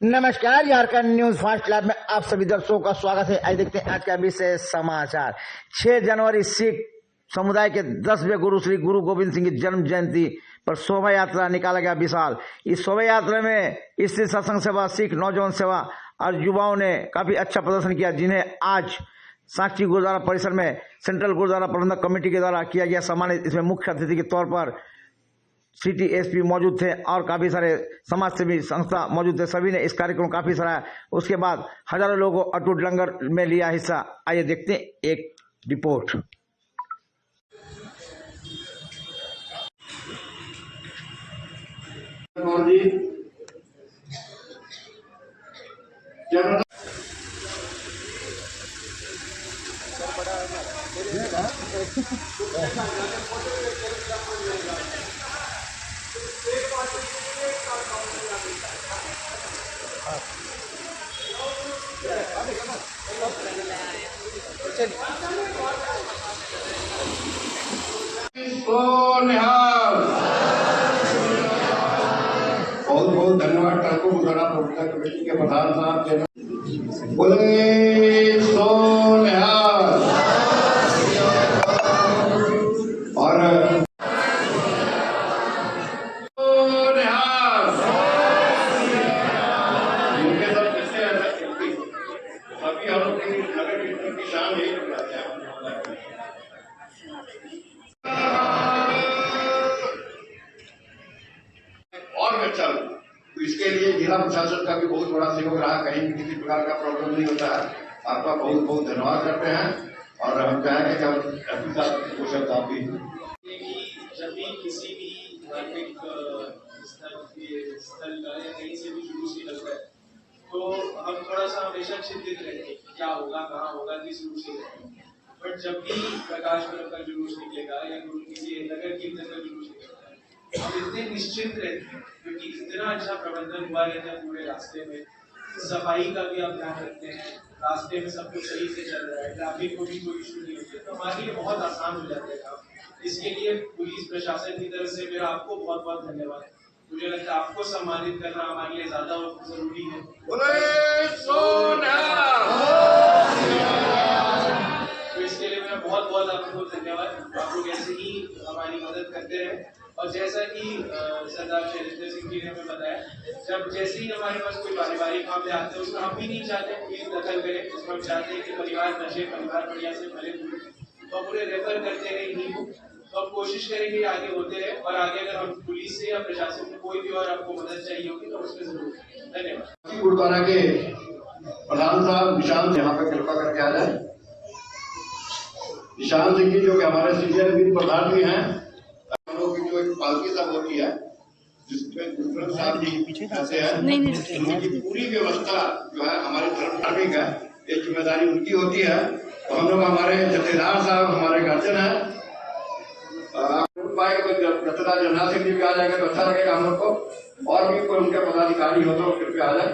नमस्कार, Jharkhand news fast lab में आप सभी दर्शकों का स्वागत है। आज देखते हैं आज का विशेष समाचार। 6 जनवरी सिख समुदाय के 10वें गुरु श्री गुरु गोविंद सिंह की जन्म जयंती पर शोभा यात्रा निकाला गया विशाल। इस शोभा यात्रा में स्त्री सत्संग सेवा, सिख नौजवान सेवा और युवाओं ने काफी अच्छा प्रदर्शन किया, जिन्हें आज साक्षी गुरुद्वारा परिसर में सेंट्रल गुरुद्वारा प्रबंधक कमेटी के द्वारा किया गया सम्मानित। इसमें मुख्य अतिथि के तौर पर सिटी एसपी मौजूद थे और काफी सारे समाज सेवी संस्था मौजूद थे। सभी ने इस कार्यक्रम को काफी सराहा। उसके बाद हजारों लोगों अटूट लंगर में लिया हिस्सा। आइए देखते हैं एक रिपोर्ट। बहुत बहुत धन्यवाद ठाकुर गुरुद्वारा प्रबंधक कमेटी के प्रधान साहब के। बोले सो निहाल और इनके सब किससे अभी हम लोग की नगर कीर्तन की शान यही करते हैं। और मैं चल तो इसके लिए जिला प्रशासन का भी बहुत बड़ा सहयोग रहा। कहीं भी किसी प्रकार का प्रॉब्लम नहीं होता है। आपका बहुत बहुत धन्यवाद करते हैं और हम चाहेंगे कि आप भी जब भी किसी भी धार्मिक स्थल का या कहीं से भी जुलूस निकलता है तो हम थोड़ा सा हमेशा चिंतित रहते हैं क्या होगा, कहाँ होगा, किस रूप से होगा। बट जब भी प्रकाश पर्व का जुलूस निकलेगा या किसी नगर कीर्तन का जुलूस निकलेगा, हम इतने निश्चिंत रहते हैं क्योंकि इतना अच्छा प्रबंधन हुआ रहता है पूरे रास्ते में। सफाई का भी आप ध्यान रखते हैं, रास्ते में सब कुछ सही से चल रहा है, ट्रैफिक को भी कोई इशू नहीं होती है, तो हमारे लिए बहुत आसान हो जाता है काम। इसके लिए पुलिस प्रशासन की तरफ से मेरा आपको बहुत बहुत धन्यवाद। मुझे लगता है आपको सम्मानित करना हमारे लिए ज्यादा जरूरी है। तो इसके लिए मेरा बहुत बहुत आपको धन्यवाद। आप लोग ऐसे ही हमारी मदद करते रहे। और जैसा कि सरदार शैलेंद्र सिंह जी ने हमें बताया, जब जैसे ही हमारे पास कोई पारिवारिक मामले आते हैं उसमें हम भी नहीं चाहते पुलिस दखल करे। उसमें हम चाहते हैं कि परिवार नशे, परिवार बढ़िया से भले दूर, तो हम उन्हें रेफर करते रहे नहीं हो, तो हम कोशिश करेंगे आगे होते रहे। और आगे अगर हम पुलिस से या प्रशासन से कोई भी और आपको मदद चाहिए होगी तो उसमें जरूर। धन्यवाद। गुरुद्वारा के प्रधान साहब निशांत यहाँ पे कृपा करके आ जाए। निशांत सिंह जी जो कि हमारे सीनियर वित्त प्रधान भी हैं, हम लोग की जो एक पालकी सब होती है जिसमें गुरुग्रंथ साहब जी ऐसे हैं, उनकी पूरी व्यवस्था जो है हमारी धर्म धार्मिक है, ये जिम्मेदारी उनकी होती है। तो हम लोग हमारे जथेदार साहब हमारे गार्जियन है, जथेदार जगन्नाथ सिंह जी भी आ जाएंगे तो अच्छा लगेगा हम लोग को। और भी कोई उनके पदाधिकारी हो तो कृपया आ जाए।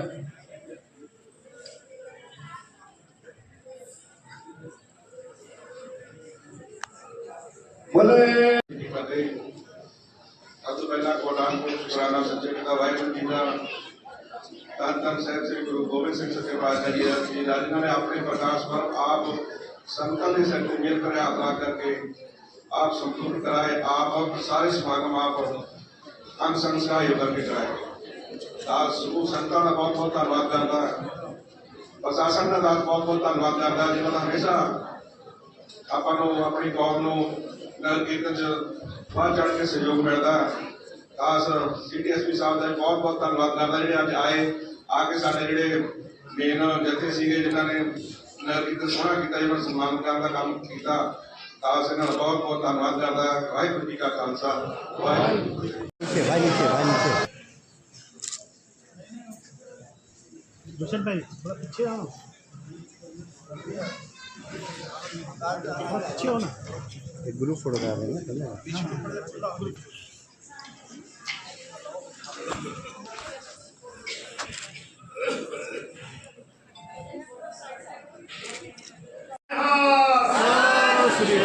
बोले सबसे पहला कोटान को शुक्राना सच्चे पिता वाहिगुरु जी का धन धन साहब श्री गुरु गोविंद सिंह सच्चे पातशाह जी जिन्होंने अपने प्रकाश पर आप संकल्प से मिलकर यात्रा करके आप संपूर्ण कराए। आप सारे समागम आप अंग संस्कार योग के कराए। संतान का बहुत बहुत धन्यवाद करता है, प्रशासन का बहुत बहुत धन्यवाद करता है जिन्होंने हमेशा अपन अपनी कौम नगर कीर्तन बढ़ चढ़ के सहयोग मिलता है। खास सिटी एसपी साहब का बहुत बहुत धन्यवाद करता है जो आए आके साढ़े जो मेन जथे से जिन्होंने नगर कीर्तन सोहना किया, जिन्होंने सम्मान करने का काम किया। खास इन्होंने बहुत बहुत धन्यवाद करता है। वाहिगुरू जी का खालसा, वाहिगुरू। रोशन भाई थोड़ा पीछे आओ, पीछे हो ना। एक ग्रुप फोटो करा देंगे। श्री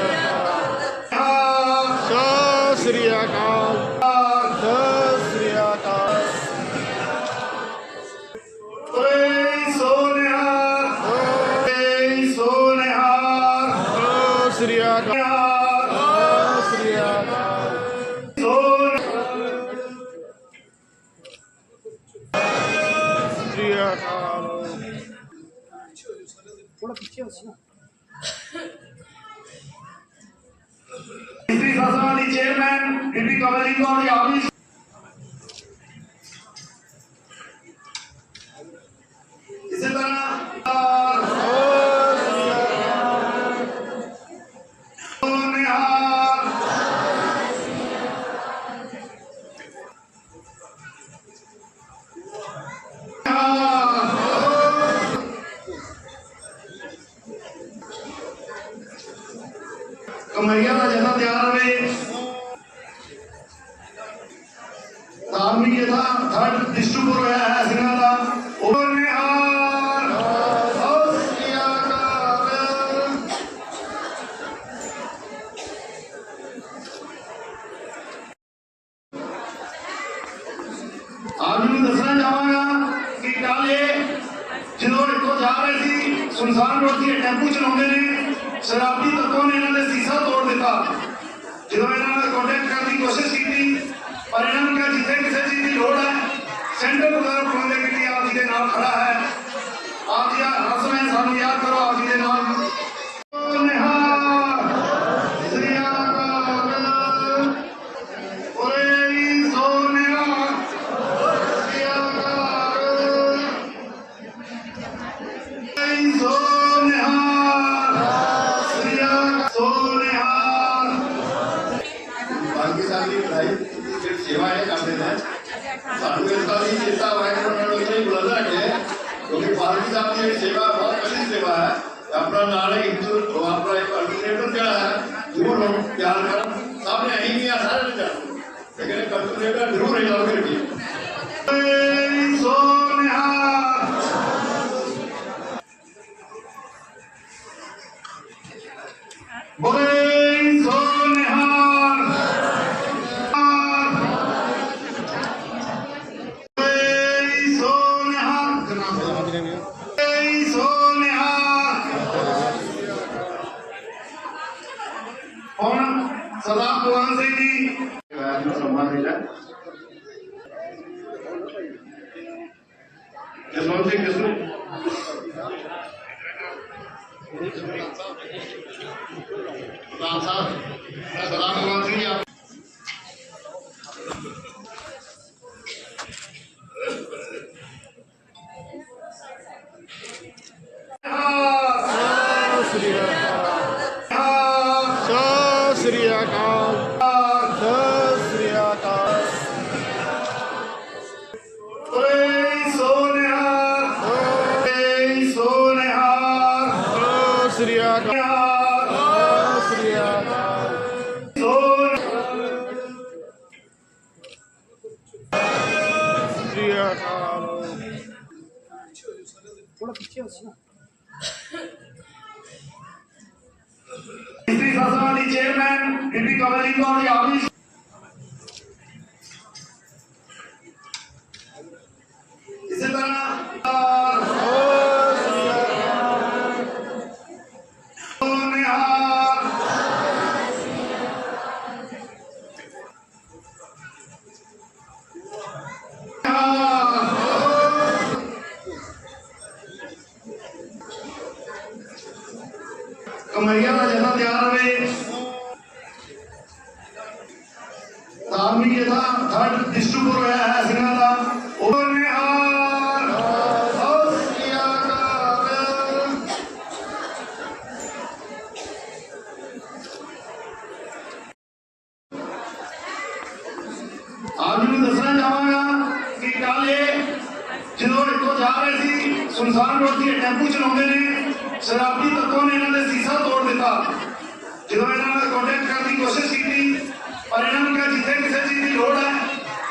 अकाल, सत श्री अकाल। ਅਕਾਲ। ਥੋੜਾ ਪਿੱਛੇ ਹੋ ਨਾ। इसी शासन वाली चेयरमैन बीबी कमलजीत कौर जी आप भी इसी कमरिया का जन्म तैयार रहे धार्मिक था थर्ड डिस्ट्रीब्यूट होया है सिंह का आज मैं दसना चाहवागा कि कल जो इतों जा रहे थे सुनसान रोड से टैंपू चलाते हैं शराबी तत्वों ने इन्होंने शीशा तोड़ दिता जो इन्होंने कॉन्टेक्ट करने की कोशिश की पर इन्होंने कहा जिथे किसी चीज की लोड़ है सेंटर गुरुद्वारा प्रबंधक कमेटी आप जी के नाल खड़ा है आप जी रस्म है सानू याद करो आप जी के नाल सेवा है करते हैं सानू इसका भी चेता वाहिगुरू ने इतना ही बुलंद रखे क्योंकि पालकी साहब की सेवा बहुत अच्छी सेवा है अपना नाल हिंदू अपना एक अल्टरनेटिव जड़ा है जरूर हम प्यार कर सामने आई नहीं आ सारे ने जान लेकिन अल्टरनेटिव जरूर है लाओ करके सोनिया बोले सोनिया सरदार भगवान सिंह जी सम्मान मिला जसवंत सिंह जसवंत साहब सरदार भगवान सिंह जी आप श्री अकाल। श्री अकाल। श्री अकाल। श्री अकाल। श्री अकाल। थोड़ा पीछे हो ना। इसी शासन वाली चेयरमैन बीबी कमलजीत कौर जी आप भी इसी तरह कमरिया का जन्म तैयार रहे धार्मिक था थर्ड डिस्ट्रीब्यूट होया है सिंह का आज मैं दसना चाहवागा कि कल जो इतों जा रहे थे सुनसान रोड से टैंपू चलाते हैं शराबी तत्वों ने इन्होंने शीशा तोड़ दिता जो इन्होंने कॉन्टेक्ट करने की कोशिश की पर इन्होंने कहा जिथे किसी चीज की लोड़ है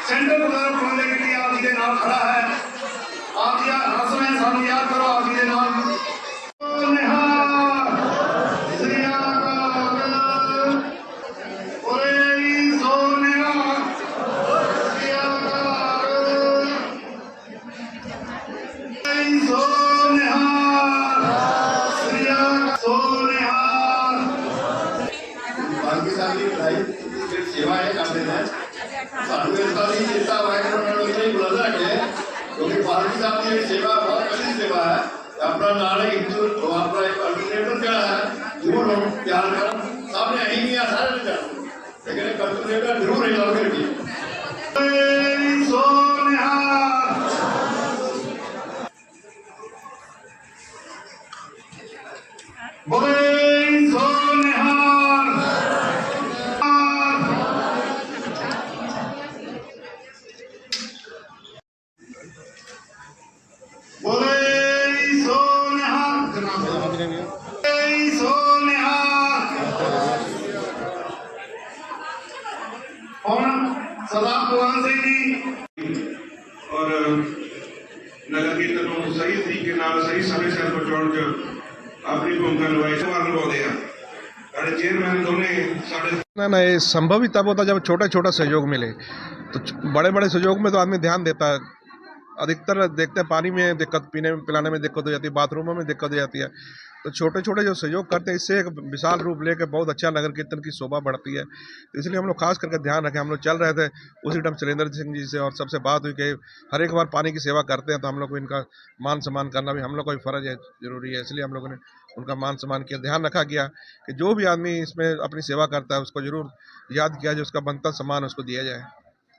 सेंटर गुरुद्वारा प्रबंधक कमेटी आप जी के नाल खड़ा है आप जी रस्म है सानू याद करो आप जी के नाल सेवा है करते हैं सानू इसका भी चेता वाहिगुरू ने इतना ही बुलंद रखे क्योंकि पालकी साहब की सेवा बहुत अच्छी सेवा है। अपना नाले अपना एक अल्टरनेटर क्या है जरूर हम तैयार कर सामने यही नहीं आ सारे लेकिन एक अल्टरनेटर जरूर है लड़ करके और नगर कीर्तन ਨੂੰ ਸਹੀ ਤਰੀਕੇ ਨਾਲ ਸਹੀ ਸਮੇਂ ਸਿਰ ਪਹੁੰਚਾਉਣ 'ਚ ਆਪਣੀ ਭੂਮਿਕਾ ਨਿਭਾਈ ਨਿਭਾਉਂਦੇ ਆ ਸਾਡੇ ਚੇਅਰਮੈਨ ਦੋਨੇ ਸਾਡੇ ना ये संभव ही तब होता जब छोटा छोटा सहयोग मिले। तो बड़े बड़े सहयोग में तो आदमी ध्यान देता है। अधिकतर देखते हैं पानी में दिक्कत, पीने में पिलाने में दिक्कत हो जाती है, बाथरूमों में दिक्कत हो जाती है। तो छोटे छोटे जो सहयोग करते हैं इससे एक विशाल रूप लेकर बहुत अच्छा नगर कीर्तन की शोभा बढ़ती है। तो इसलिए हम लोग खास करके ध्यान रखें। हम लोग चल रहे थे उसी टाइम चलेंद्र सिंह जी से और सबसे बात हुई कि हर एक बार पानी की सेवा करते हैं तो हम लोग को इनका मान सम्मान करना भी हम लोग का भी फर्ज है, जरूरी है। इसलिए हम लोगों ने उनका मान सम्मान किया, ध्यान रखा गया कि जो भी आदमी इसमें अपनी सेवा करता है उसको जरूर याद किया जाए, उसका बनता सम्मान उसको दिया जाए।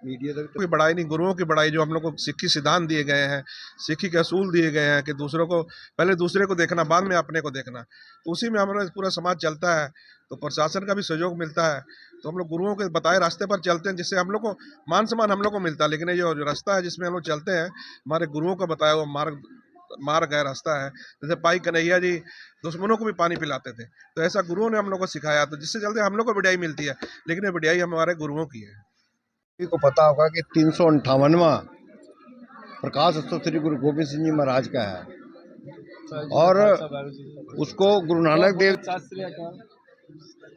मीडिया तक कोई बड़ाई नहीं, गुरुओं की बड़ाई जो हम लोग को सिक्खी सिद्धांत दिए गए हैं, सिक्खी के असूल दिए गए हैं कि दूसरों को पहले दूसरे को देखना, बाद में अपने को देखना। तो उसी में हमारा पूरा समाज चलता है। तो प्रशासन का भी सहयोग मिलता है। तो हम लोग गुरुओं के बताए रास्ते पर चलते हैं जिससे हम लोग को मान सम्मान हम लोग को मिलता है। लेकिन ये जो रास्ता है जिसमें हम लोग चलते हैं, हमारे गुरुओं का बताया हुआ मार्ग है, रास्ता है। जैसे पाई कन्हैया जी दुश्मनों को भी पानी पिलाते थे, तो ऐसा गुरुओं ने हम लोग को सिखाया। तो जिससे चलते हम लोग को बढ़ाई मिलती है, लेकिन ये बढ़ाई हमारे गुरुओं की है। को पता होगा कि 358वां प्रकाश उत्सव श्री गुरु गोविंद सिंह जी महाराज का है और उसको गुरु नानक देव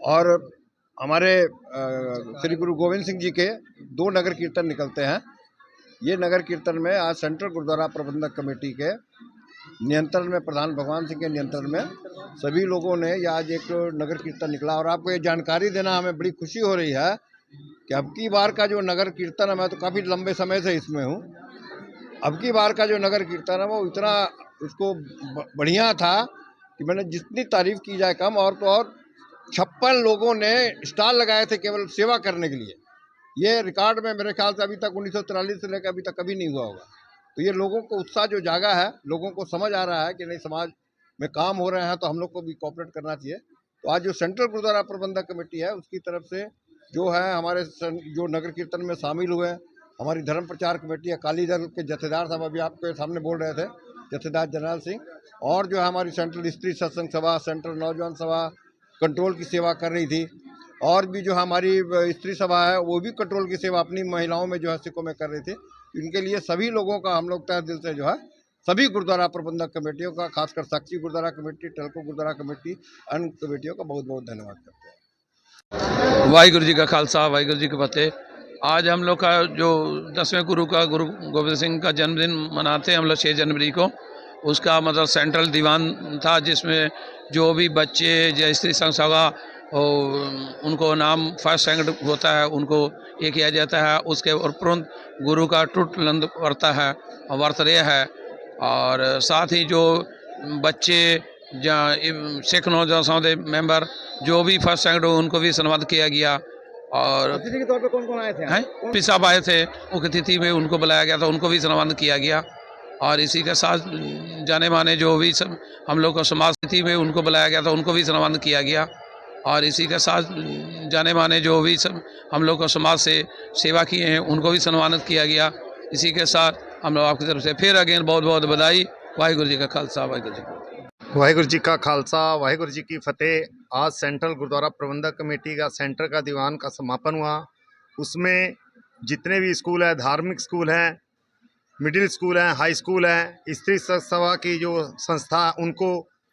और हमारे श्री गुरु गोविंद सिंह जी के 2 नगर कीर्तन निकलते हैं। ये नगर कीर्तन में आज सेंट्रल गुरुद्वारा प्रबंधक कमेटी के नियंत्रण में, प्रधान भगवान सिंह के नियंत्रण में सभी लोगों ने ये आज एक नगर कीर्तन निकला। और आपको ये जानकारी देना हमें बड़ी खुशी हो रही है कि अब की बार का जो नगर कीर्तन है, मैं तो काफ़ी लंबे समय से इसमें हूँ, अब की बार का जो नगर कीर्तन है वो इतना उसको बढ़िया था कि मैंने जितनी तारीफ की जाए कम। और तो और 56 लोगों ने स्टॉल लगाए थे केवल सेवा करने के लिए। ये रिकॉर्ड में मेरे ख्याल से अभी तक 1943 से लेकर अभी तक कभी नहीं हुआ होगा। तो ये लोगों को उत्साह जो जागा है, लोगों को समझ आ रहा है कि नहीं समाज में काम हो रहे हैं तो हम लोग को भी कोऑपरेट करना चाहिए। तो आज जो सेंट्रल गुरुद्वारा प्रबंधक कमेटी है उसकी तरफ से जो है हमारे जो नगर कीर्तन में शामिल हुए, हमारी धर्म प्रचार कमेटी है, अकाली दल के जत्थेदार साहब अभी आपके सामने बोल रहे थे, जत्थेदार जरनैल सिंह, और जो है हमारी सेंट्रल स्त्री सत्संग सभा, सेंट्रल नौजवान सभा कंट्रोल की सेवा कर रही थी, और भी जो हमारी स्त्री सभा है वो भी कंट्रोल की सेवा अपनी महिलाओं में जो है सिखों में कर रही थी। इनके लिए सभी लोगों का हम लोग तहे दिल से जो है सभी गुरुद्वारा प्रबंधक कमेटियों का, खासकर साक्षी गुरुद्वारा कमेटी, टेलको गुरुद्वारा कमेटी, अन्य कमेटियों का बहुत बहुत धन्यवाद करते हैं। वाहिगुरु जी का खालसा, वाहिगुरु जी की फतेह। आज हम लोग का जो 10वें गुरु का, गुरु गोविंद सिंह का जन्मदिन मनाते हैं हम लोग 6 जनवरी को। उसका मतलब सेंट्रल दीवान था जिसमें जो भी बच्चे या स्त्री संघ सभा उनको नाम फर्स्ट सेकंड होता है उनको ये किया जाता है। उसके उपरंत गुरु का टूटलंद वर्ता है, वर्तरे है। और साथ ही जो बच्चे सिख नौजवान समुदाय मेंबर जो भी फर्स्ट सेकंड उनको भी सम्मानित किया गया। और अतिथि के तौर पे कौन कौन आए थे? हैं साहब आए थे, मुख्य अतिथि में उनको बुलाया गया था, उनको भी सम्मानित किया गया। और इसी के साथ जाने माने जो भी सब हम लोग को समाज अतिथि में उनको बुलाया गया था, उनको भी सम्मानित किया गया। और इसी के साथ जाने माने जो भी सब हम लोग को समाज से सेवा किए हैं उनको भी सम्मानित किया गया। इसी के साथ हम लोग आपकी तरफ से फिर अगेन बहुत बहुत बधाई। वाहिगुरु जी का खालसा, वाहिगुरु जी का वाहिगुरु जी का खालसा, वाहिगुरु जी की फतेह। आज सेंट्रल गुरुद्वारा प्रबंधक कमेटी का सेंटर का दीवान का समापन हुआ। उसमें जितने भी स्कूल हैं, धार्मिक स्कूल हैं, मिडिल स्कूल हैं, हाई स्कूल हैं, स्त्री सभा की जो संस्था, उनको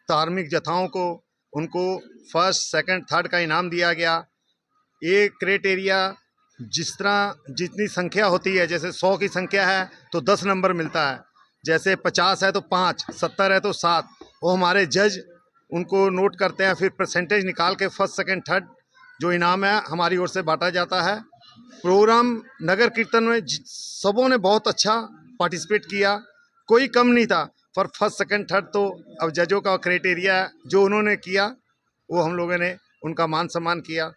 धार्मिक जथाओं को उनको फर्स्ट, सेकंड, थर्ड का इनाम दिया गया। ये क्राइटेरिया जिस तरह जितनी संख्या होती है, जैसे 100 की संख्या है तो 10 नंबर मिलता है, जैसे 50 है तो 5, 70 है तो 7। वो हमारे जज उनको नोट करते हैं, फिर परसेंटेज निकाल के फर्स्ट, सेकंड, थर्ड जो इनाम है हमारी ओर से बांटा जाता है। प्रोग्राम नगर कीर्तन में सबों ने बहुत अच्छा पार्टिसिपेट किया। कोई कम नहीं था। पर फर्स्ट सेकंड थर्ड तो अब जजों का क्राइटेरिया जो उन्होंने किया वो हम लोगों ने उनका मान सम्मान किया।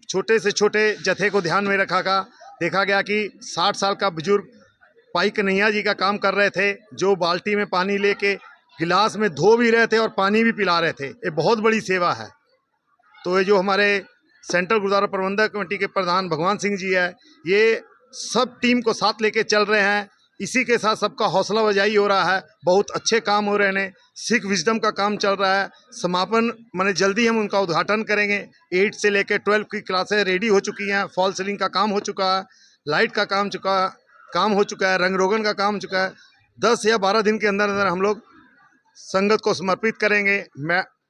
छोटे से छोटे जत्थे को ध्यान में रखा गया, देखा गया कि 60 साल का बुजुर्ग पाई कन्हैया जी का काम कर रहे थे, जो बाल्टी में पानी लेके गिलास में धो भी रहे थे और पानी भी पिला रहे थे। ये बहुत बड़ी सेवा है। तो ये जो हमारे सेंट्रल गुरुद्वारा प्रबंधक कमेटी के प्रधान भगवान सिंह जी है, ये सब टीम को साथ लेके चल रहे हैं। इसी के साथ सबका हौसला अफजाई हो रहा है। बहुत अच्छे काम हो रहे हैं। सिख विजडम का काम चल रहा है। समापन माने जल्दी हम उनका उद्घाटन करेंगे। 8 से लेकर 12 की क्लासें रेडी हो चुकी हैं। फॉल सीलिंग का काम हो चुका है, लाइट का काम हो चुका है, रंग रोगन का काम हो चुका है। 10 या 12 दिन के अंदर अंदर हम लोग संगत को समर्पित करेंगे।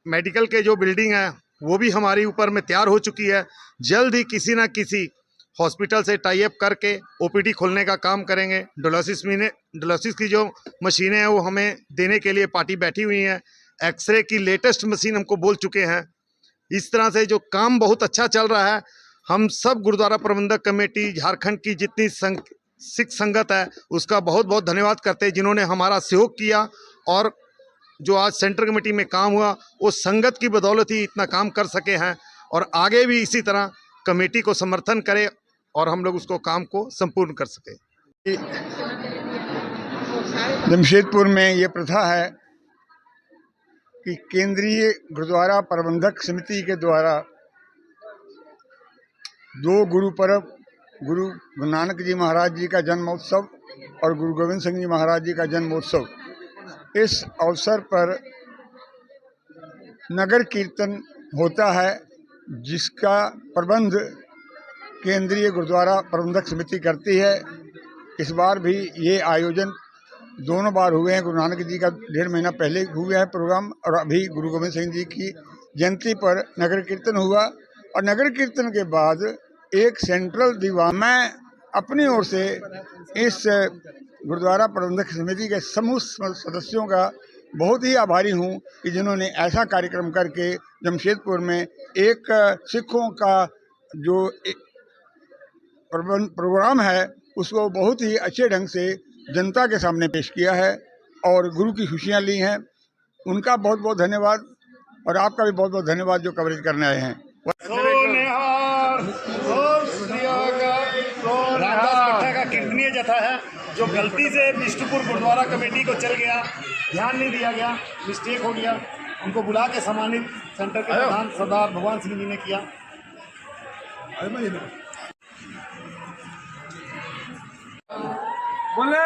मेडिकल के जो बिल्डिंग है वो भी हमारी ऊपर में तैयार हो चुकी है। जल्द ही किसी ना किसी हॉस्पिटल से टाई अप करके ओपीडी खोलने का काम करेंगे। डायलिसिस की जो मशीनें हैं वो हमें देने के लिए पार्टी बैठी हुई है। एक्सरे की लेटेस्ट मशीन हमको बोल चुके हैं। इस तरह से जो काम बहुत अच्छा चल रहा है। हम सब गुरुद्वारा प्रबंधक कमेटी झारखंड की जितनी सिख संगत है उसका बहुत बहुत धन्यवाद करते हैं, जिन्होंने हमारा सहयोग किया। और जो आज सेंट्रल कमेटी में काम हुआ वो संगत की बदौलत ही इतना काम कर सके हैं। और आगे भी इसी तरह कमेटी को समर्थन करें और हम लोग उसको काम को संपूर्ण कर सके। जमशेदपुर में ये प्रथा है कि केंद्रीय गुरुद्वारा प्रबंधक समिति के द्वारा 2 गुरु पर्व, गुरु नानक जी महाराज जी का जन्मोत्सव और गुरु गोविंद सिंह जी महाराज जी का जन्मोत्सव, इस अवसर पर नगर कीर्तन होता है, जिसका प्रबंध केंद्रीय गुरुद्वारा प्रबंधक समिति करती है। इस बार भी ये आयोजन दोनों बार हुए हैं। गुरु नानक जी का 1.5 महीना पहले हुआ है प्रोग्राम, और अभी गुरु गोविंद सिंह जी की जयंती पर नगर कीर्तन हुआ। और नगर कीर्तन के बाद एक सेंट्रल दीवान, मैं अपनी ओर से इस गुरुद्वारा प्रबंधक समिति के समूह सदस्यों का बहुत ही आभारी हूँ कि जिन्होंने ऐसा कार्यक्रम करके जमशेदपुर में एक सिखों का जो प्रोग्राम है उसको बहुत ही अच्छे ढंग से जनता के सामने पेश किया है और गुरु की खुशियाँ ली हैं। उनका बहुत बहुत धन्यवाद, और आपका भी बहुत बहुत धन्यवाद जो कवरेज करने आए हैं। रामदास भट्टा का कीर्तनीय जथा है जो गलती से बिष्टुपुर गुरुद्वारा कमेटी को चल गया, ध्यान नहीं दिया गया, मिस्टेक हो गया। उनको बुला के सम्मानित सेंटर के प्रधान सरदार भगवान सिंह जी ने किया। बोले